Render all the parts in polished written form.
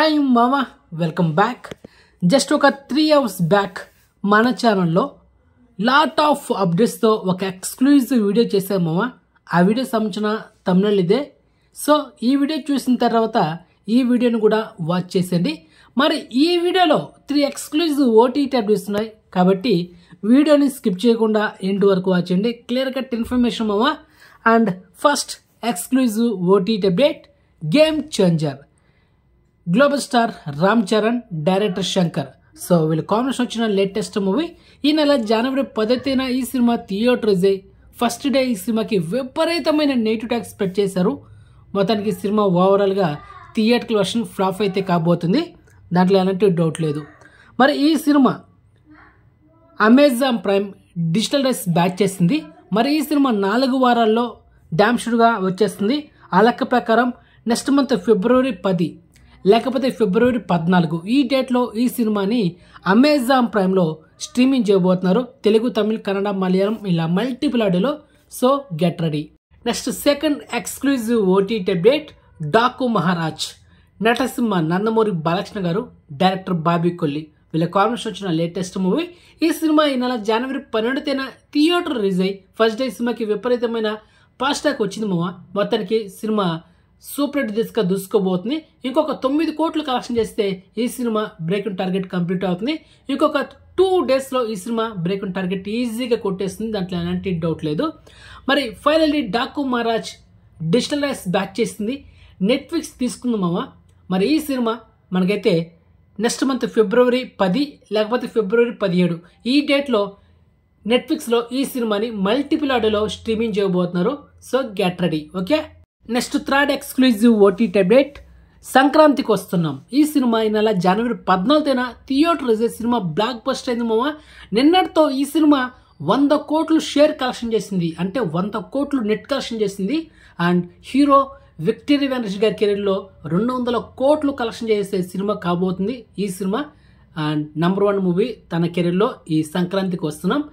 Hi మామా, welcome back. Just ఒక 3 hours back మన ఛానల్లో లాట్ ఆఫ్ అప్డేట్స్తో ఒక ఎక్స్క్లూజివ్ వీడియో చేసాం మామా. ఆ వీడియో సంబంధించిన థంబ్నెయిల్ ఇదే. సో ఈ వీడియో చూసిన తర్వాత ఈ వీడియోని కూడా వాచ్ చేసేయండి. మరి ఈ వీడియోలో 3 ఎక్స్క్లూజివ్ ఓటీటీ అప్డేట్స్ ఉన్నాయి కాబట్టి వీడియోని స్కిప్ చేయకుండా ఎండ్ వరకు వాచ్ చేయండి. క్లియర్ కట్ ఇన్ఫర్మేషన్ మామా. And first exclusive OTT update, game changer. Global star Ram Charan, director Shankar. So వీళ్ళ కాంబినేషన్ వచ్చిన లేటెస్ట్ మూవీ. ఈ నెల జనవరి 10న ఈ సినిమా థియేటర్ రిలీజ్ అయ్యి ఫస్ట్ డే ఈ సినిమాకి విపరీతమైన నెగిటివ్ టాక్ స్ప్రెడ్ చేశారు. మొత్తానికి సినిమా ఓవరాల్గా థియేటర్ వర్షన్ ఫ్లాప్ అయితే కాబోతుంది, దాంట్లో ఎలాంటి డౌట్ లేదు. మరి ఈ cinema Amazon prime digital rights back చేసింది. మరి ఈ సినిమా 4 వారాల్లో డామ్ షూర్గా వచ్చేస్తుంది. ఆ లెక్క ప్రకారం నెక్స్ట్ మంత్ ఫిబ్రవరి 10 లేకపోతే ఫిబ్రవరి 14 ఈ డేట్లో ఈ సినిమాని అమెజాన్ ప్రైమ్లో స్ట్రీమింగ్ చేయబోతున్నారు. తెలుగు, తమిళ్, కన్నడ, మలయాళం ఇలా మల్టిపుల్ ఆడియోలో. So get ready. Next second exclusive OTT update, Daaku Maharaj. Natasimha, Nandamuri Balakrishna garu, director Bobby Kolli. వీళ్ళ కాంబినేషన్ వచ్చిన లేటెస్ట్ మూవీ. ఈ సినిమా ఈ నెల జనవరి 12న థియేటర్ రిలీజ్ అయ్యి ఫస్ట్ డే సినిమాకి విపరీతమైన ఫాస్ట్ టాక్ వచ్చింది మామ. మొత్తానికి సినిమా సూపర్ హిట్ దిశగా దూసుకోబోతుంది. ఇంకొక 9 కోట్లు కలెక్షన్ చేస్తే ఈ సినిమా బ్రేక్ టార్గెట్ కంప్లీట్ అవుతుంది. ఇంకొక 2 daysలో ఈ సినిమా బ్రేక్ టార్గెట్ ఈజీగా కొట్టేస్తుంది, దాంట్లో ఎలాంటి డౌట్ లేదు. మరి finally Daaku Maharaj digital rights back చేసింది, నెట్ఫ్లిక్స్ తీసుకుంది మామ. మరి ఈ సినిమా మనకైతే నెక్స్ట్ మంత్ ఫిబ్రవరి 10 లేకపోతే ఫిబ్రవరి 17 ఈ డేట్లో నెట్ఫ్లిక్స్లో ఈ సినిమాని మల్టిపుల్ ఆడియోలో స్ట్రీమింగ్ చేయబోతున్నారు. So get ready. Okay. Next third exclusive OTT update, సంక్రాంతికి వస్తున్నాం. ఈ సినిమా ఈ నెల జనవరి 14న థియేటర్ రిలీజ్ సినిమా బ్లాక్ బస్టర్ అయింది మామ. నిన్నటితో ఈ సినిమా 100 కోట్లు షేర్ కలెక్షన్ చేసింది, అంటే 100 కోట్లు నెట్ కలెక్షన్ చేసింది. అండ్ హీరో విక్టరీ వెంకటేష్ గారి కెరీర్లో 200 కోట్లు కలెక్షన్ చేసే సినిమా కాబోతుంది ఈ సినిమా. అండ్ నెంబర్ 1 మూవీ తన కెరీర్లో ఈ సంక్రాంతికి వస్తున్నాం.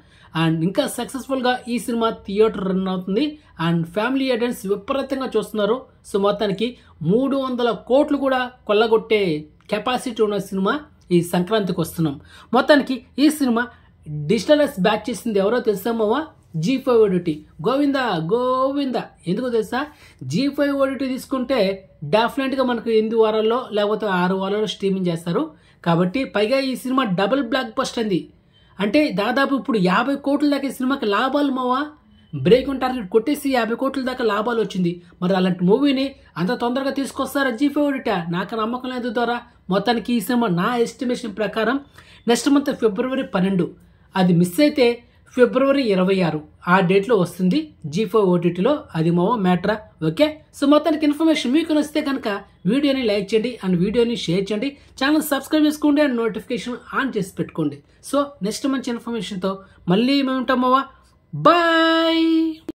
అండ్ ఇంకా సక్సెస్ఫుల్గా ఈ సినిమా థియేటర్ రన్ అవుతుంది. అండ్ ఫ్యామిలీ ఆడియన్స్ విపరీతంగా చూస్తున్నారు. సో మొత్తానికి 300 కోట్లు కూడా కొల్లగొట్టే కెపాసిటీ ఉన్న సినిమా ఈ సంక్రాంతికి వస్తున్నాం. మొత్తానికి ఈ సినిమా డిజిటల్ రైట్స్ బ్యాక్ చేసింది ఎవరో తెలుసామా? G5 OTT. గోవిందా గోవిందా. ఎందుకో తెలుసా? G5 OTT తీసుకుంటే డెఫినెట్గా మనకు 8 వారాల్లో లేకపోతే 6 వారాల్లో స్ట్రీమింగ్ చేస్తారు. కాబట్టి పైగా ఈ సినిమా డబుల్ బ్లాక్ బస్టర్ అయింది. అంటే దాదాపు ఇప్పుడు 50 కోట్ల దాకా ఈ సినిమాకి లాభాలు మావా. బ్రేక్ టార్గెట్ కొట్టేసి 50 కోట్ల దాకా లాభాలు వచ్చింది. మరి అలాంటి మూవీని అంత తొందరగా తీసుకొస్తారా G5 OTT? నాకు నమ్మకం లేదు ద్వారా. మొత్తానికి ఈ సినిమా నా ఎస్టిమేషన్ ప్రకారం నెక్స్ట్ మంత్ ఫిబ్రవరి 12, అది మిస్ అయితే ఫిబ్రవరి 26 ఆ డేట్లో వస్తుంది G5 OTTలో. అది మావా మ్యాటరా. ఓకే. సో మొత్తానికి ఇన్ఫర్మేషన్ మీకు నచ్చితే కనుక వీడియోని లైక్ చేయండి అండ్ వీడియోని షేర్ చేయండి. ఛానల్ సబ్స్క్రైబ్ చేసుకోండి అండ్ నోటిఫికేషన్ ఆన్ చేసి పెట్టుకోండి. సో నెక్స్ట్ మంచి ఇన్ఫర్మేషన్తో మళ్ళీ మేము ఉంటాం మావా. బాయ్.